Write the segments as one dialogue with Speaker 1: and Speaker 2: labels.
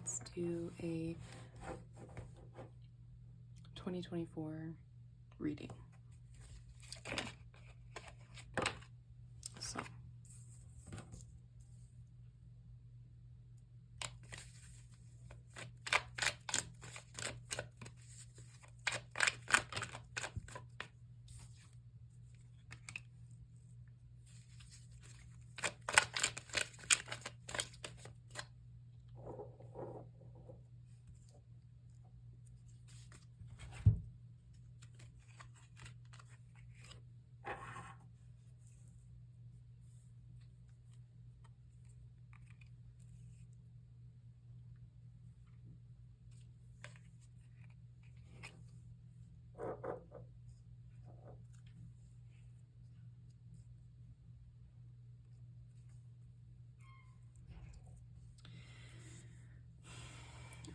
Speaker 1: let's do a 2024 reading. So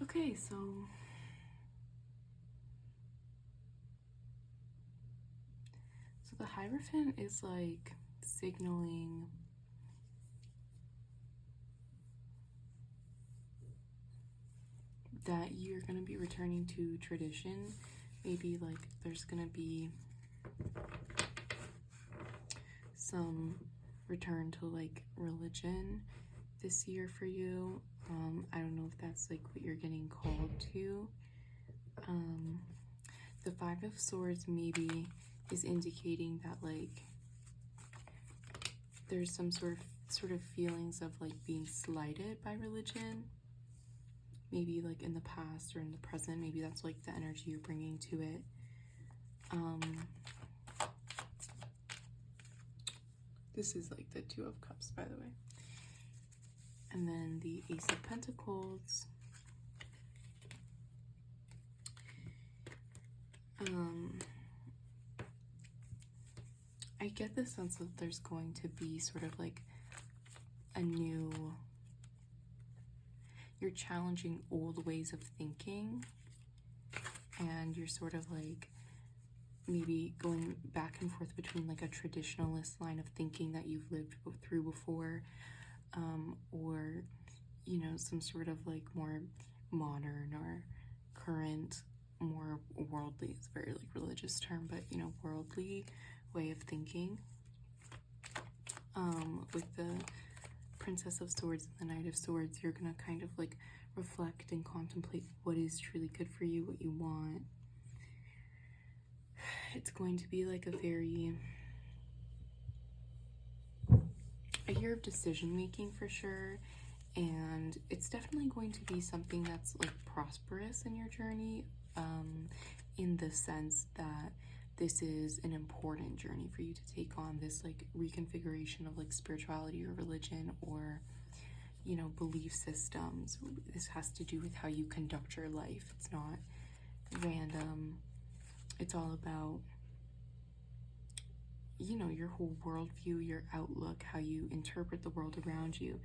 Speaker 1: okay, so the Hierophant is like signaling that you're going to be returning to tradition. Maybe like there's going to be some return to like religion this year for you. I don't know if that's like what you're getting called to. The Five of Swords maybe is indicating that like there's some sort of feelings of like being slighted by religion, maybe like in the past or in the present. Maybe that's like the energy you're bringing to it. This is like the Two of Cups, by the way. And then the Ace of Pentacles. I get the sense that there's going to be sort of like a new, you're challenging old ways of thinking, and you're sort of like maybe going back and forth between like a traditionalist line of thinking that you've lived through before, or, you know, some sort of like more modern or current, more worldly, it's a very like religious term, but you know, worldly way of thinking. With the Princess of Swords and the Knight of Swords, you're gonna kind of like reflect and contemplate what is truly good for you, what you want. It's going to be like a very, a year of decision making for sure, and it's definitely going to be something that's like prosperous in your journey, in the sense that this is an important journey for you to take on, this like reconfiguration of like spirituality or religion or, you know, belief systems. This has to do with how you conduct your life. It's not random. It's all about, you know, your whole worldview, your outlook, how you interpret the world around you.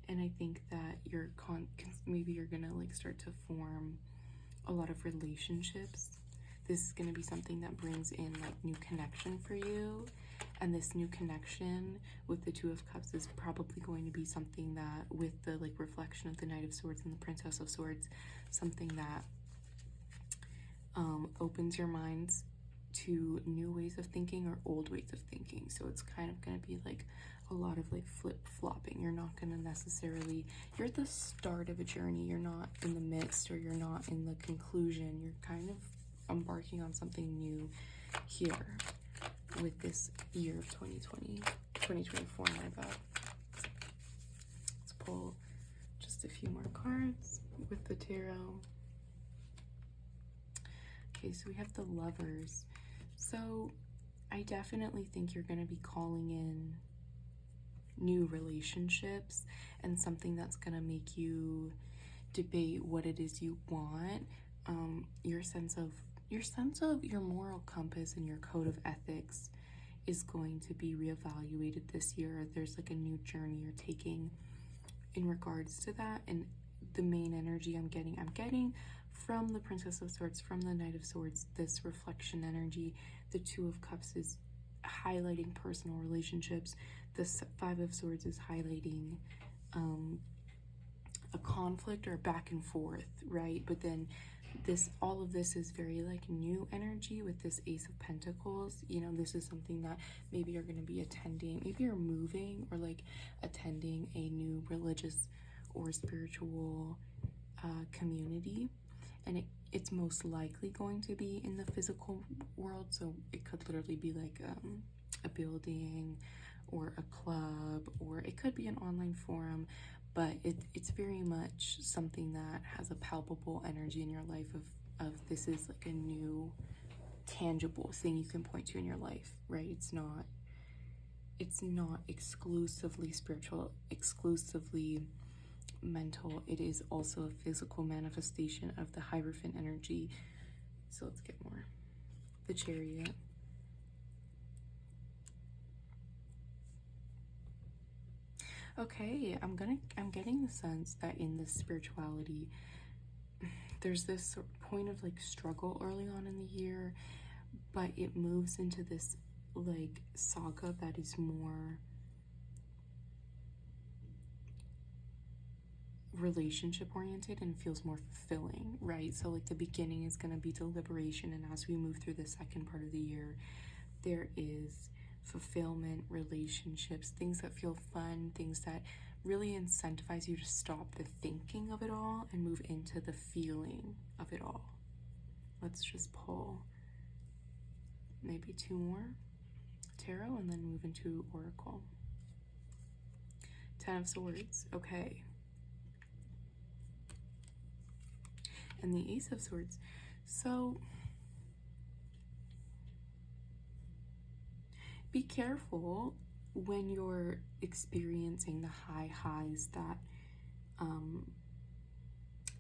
Speaker 1: And I think that maybe you're gonna like start to form a lot of relationships. This is gonna be something that brings in like new connection for you. And this new connection with the Two of Cups is probably going to be something that, with the like reflection of the Knight of Swords and the Princess of Swords, something that opens your minds to new ways of thinking or old ways of thinking. So it's kind of going to be like a lot of like flip-flopping. You're not going to necessarily, you're at the start of a journey. You're not in the midst, or you're not in the conclusion. You're kind of embarking on something new here with this year of 2024, my bad. Let's pull just a few more cards with the tarot. Okay, so we have the Lovers. So I definitely think you're going to be calling in new relationships and something that's going to make you debate what it is you want. Your sense of your moral compass and your code of ethics is going to be reevaluated this year. There's like a new journey you're taking in regards to that, and the main energy I'm getting from the Princess of Swords, from the Knight of Swords, this reflection energy. The Two of Cups is highlighting personal relationships. The Five of Swords is highlighting a conflict or back and forth, right? But then all of this is very like new energy with this Ace of Pentacles. You know, this is something that maybe you're going to be attending, maybe you're moving or like attending a new religious or spiritual community, and it's most likely going to be in the physical world. So it could literally be like a building or a club, or it could be an online forum, but it's very much something that has a palpable energy in your life of this is like a new tangible thing you can point to in your life, right? It's not exclusively spiritual, exclusively mental. It is also a physical manifestation of the Hierophant energy. So let's get more. The Chariot. Okay, I'm getting the sense that in this spirituality, there's this point of like struggle early on in the year, but it moves into this like saga that is more relationship oriented and feels more fulfilling, right? So like the beginning is going to be deliberation, and as we move through the second part of the year, there is fulfillment, relationships, things that feel fun, things that really incentivize you to stop the thinking of it all and move into the feeling of it all. Let's just pull maybe 2 more tarot and then move into Oracle. 10 of Swords. Okay. And the Ace of Swords. So be careful when you're experiencing the highs that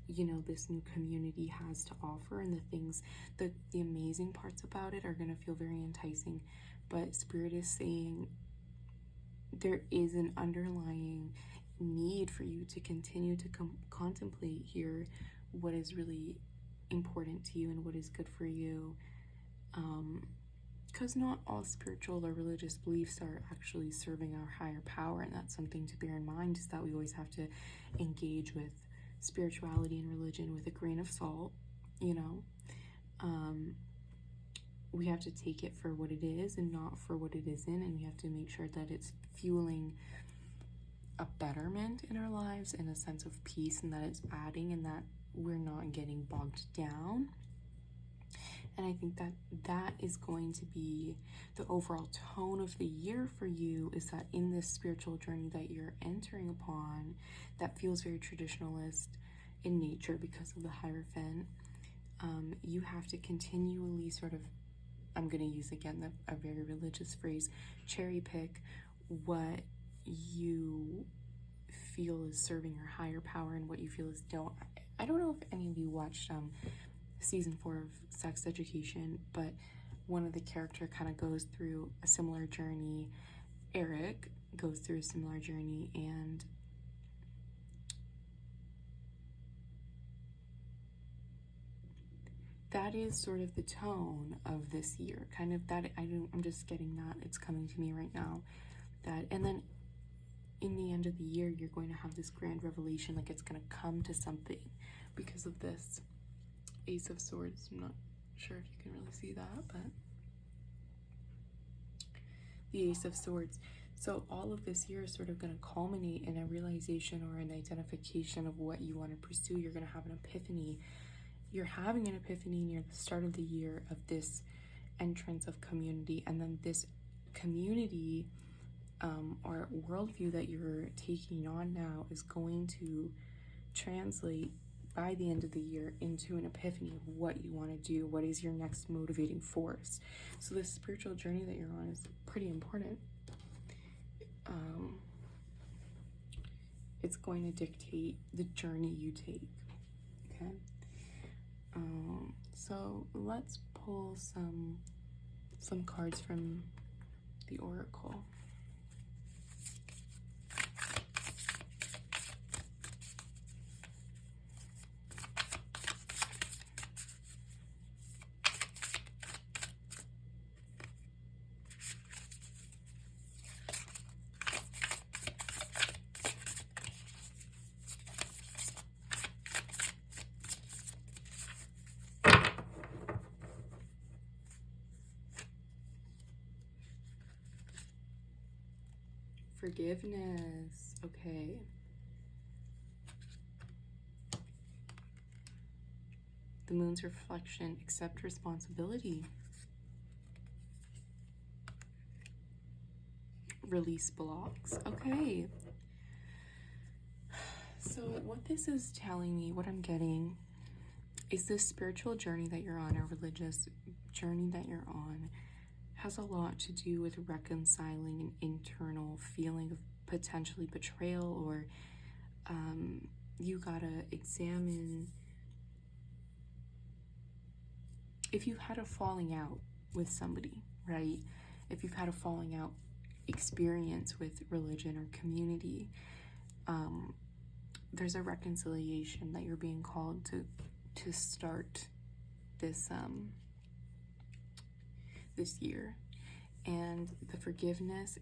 Speaker 1: you know, this new community has to offer, and the things that the amazing parts about it are going to feel very enticing, but Spirit is saying there is an underlying need for you to continue to contemplate here what is really important to you and what is good for you, because not all spiritual or religious beliefs are actually serving our higher power, and that's something to bear in mind, is that we always have to engage with spirituality and religion with a grain of salt, you know. We have to take it for what it is and not for what it isn't, and we have to make sure that it's fueling a betterment in our lives and a sense of peace, and that it's adding, and that we're not getting bogged down. And I think that that is going to be the overall tone of the year for you, is that in this spiritual journey that you're entering upon that feels very traditionalist in nature because of the Hierophant, you have to continually sort of, I'm going to use again a very religious phrase, cherry pick what you feel is serving your higher power and what you feel is don't. I don't know if any of you watched season 4 of Sex Education, but one of the character kind of goes through a similar journey. Eric goes through a similar journey, and that is sort of the tone of this year, kind of that. I'm just getting that, it's coming to me right now, that, and then in the end of the year you're going to have this grand revelation, like it's going to come to something because of this Ace of Swords. I'm not sure if you can really see that, but the Ace of Swords. So all of this year is sort of going to culminate in a realization or an identification of what you want to pursue. You're going to have an epiphany. You're having an epiphany near the start of the year of this entrance of community, and then this community or worldview that you're taking on now is going to translate by the end of the year into an epiphany of what you want to do, what is your next motivating force. So this spiritual journey that you're on is pretty important. It's going to dictate the journey you take, okay? So let's pull some cards from the Oracle. Forgiveness. Okay. The moon's reflection. Accept responsibility. Release blocks. Okay. So what this is telling me, what I'm getting, is this spiritual journey that you're on, a religious journey that you're on, has a lot to do with reconciling an internal feeling of potentially betrayal, or you gotta examine if you've had a falling out with somebody, right? If you've had a falling out experience with religion or community, there's a reconciliation that you're being called to start this this year. And the forgiveness,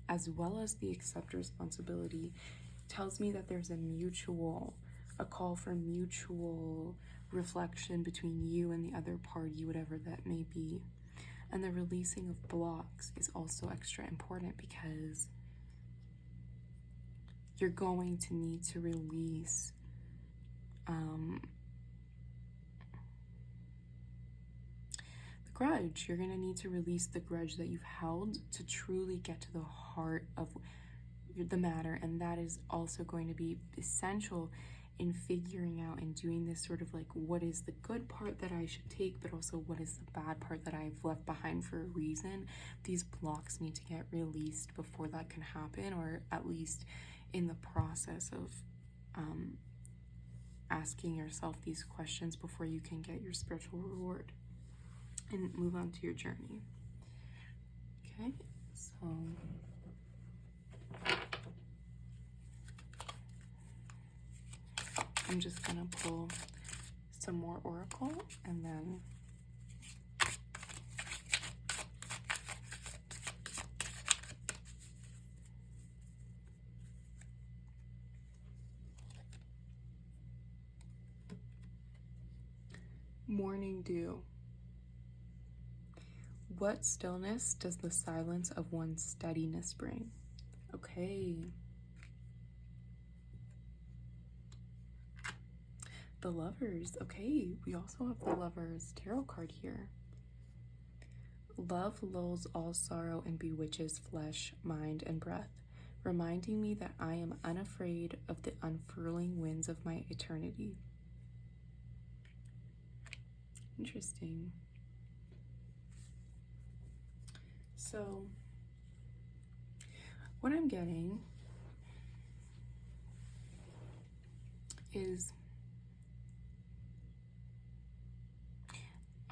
Speaker 1: as well as the accept responsibility, tells me that there's a call for mutual reflection between you and the other party, whatever that may be. And the releasing of blocks is also extra important, because you're going to need to release the grudge. You're going to need to release the grudge that you've held to truly get to the heart of the matter. And that is also going to be essential in figuring out and doing this sort of like, what is the good part that I should take, but also what is the bad part that I've left behind for a reason. These blocks need to get released before that can happen, or at least in the process of asking yourself these questions before you can get your spiritual reward and move on to your journey. Okay, so I'm just gonna pull some more oracle, and then morning dew. What stillness does the silence of one's steadiness bring? Okay. The Lovers. Okay, we also have the Lovers tarot card here. Love lulls all sorrow and bewitches flesh, mind, and breath, reminding me that I am unafraid of the unfurling winds of my eternity. Interesting. So, what I'm getting is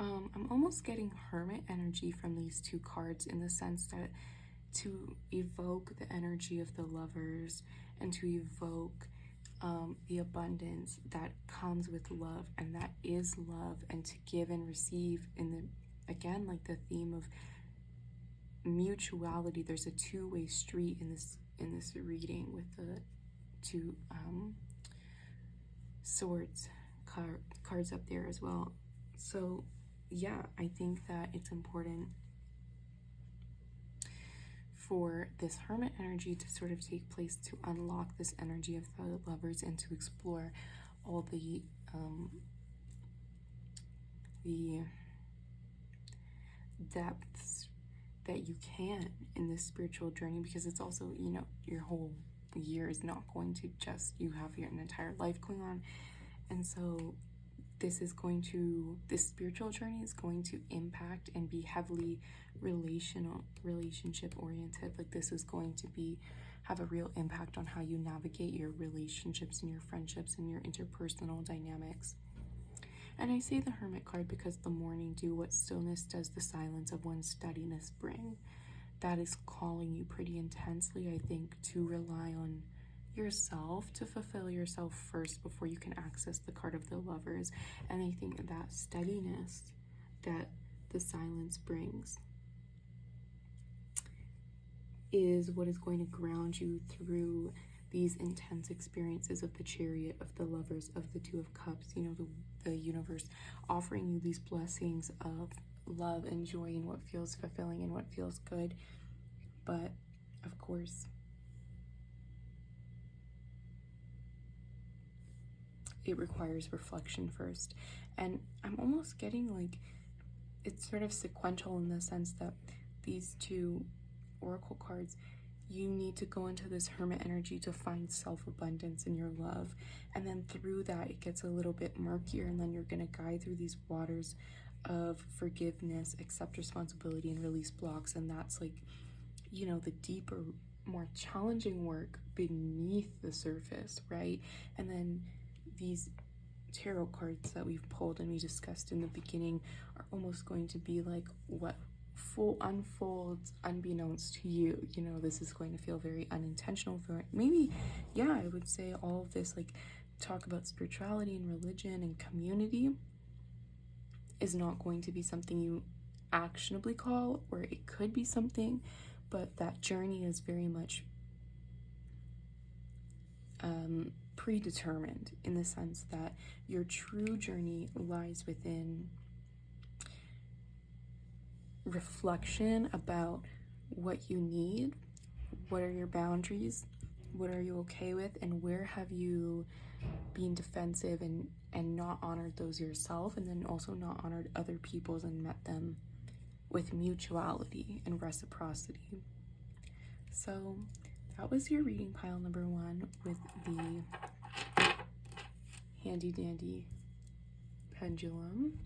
Speaker 1: I'm almost getting Hermit energy from these two cards, in the sense that to evoke the energy of the Lovers and to evoke the abundance that comes with love, and that is love, and to give and receive, in the, again, like the theme of mutuality. There's a two-way street in this reading, with the two swords cards up there as well. So yeah, I think that it's important for this Hermit energy to sort of take place, to unlock this energy of the Lovers, and to explore all the depths that you can in this spiritual journey, because it's also, you know, your whole year is not going to just, you have an entire life going on. And so this spiritual journey is going to impact and be heavily relationship oriented. Like, this is going to have a real impact on how you navigate your relationships and your friendships and your interpersonal dynamics. And I say the Hermit card because the morning dew, what stillness does the silence of one's steadiness bring? That is calling you pretty intensely, I think, to rely on yourself, to fulfill yourself first before you can access the card of the Lovers. And I think that steadiness that the silence brings is what is going to ground you through these intense experiences of the Chariot, of the Lovers, of the Two of Cups, you know, the universe offering you these blessings of love and joy and what feels fulfilling and what feels good. But of course, it requires reflection first. And I'm almost getting like it's sort of sequential in the sense that these two oracle cards, you need to go into this hermit energy to find self-abundance in your love, and then through that it gets a little bit murkier, and then you're going to guide through these waters of forgiveness, accept responsibility, and release blocks. And that's like, you know, the deeper, more challenging work beneath the surface, right? And then these tarot cards that we've pulled and we discussed in the beginning are almost going to be like what full unfolds unbeknownst to you. You know, this is going to feel very unintentional for maybe, yeah, I would say all of this, like talk about spirituality and religion and community, is not going to be something you actionably call, or it could be something, but that journey is very much predetermined, in the sense that your true journey lies within reflection about what you need, what are your boundaries, what are you okay with, and where have you been defensive and not honored those yourself, and then also not honored other people's and met them with mutuality and reciprocity. So that was your reading pile number 1 with the handy dandy pendulum.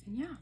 Speaker 1: And yeah,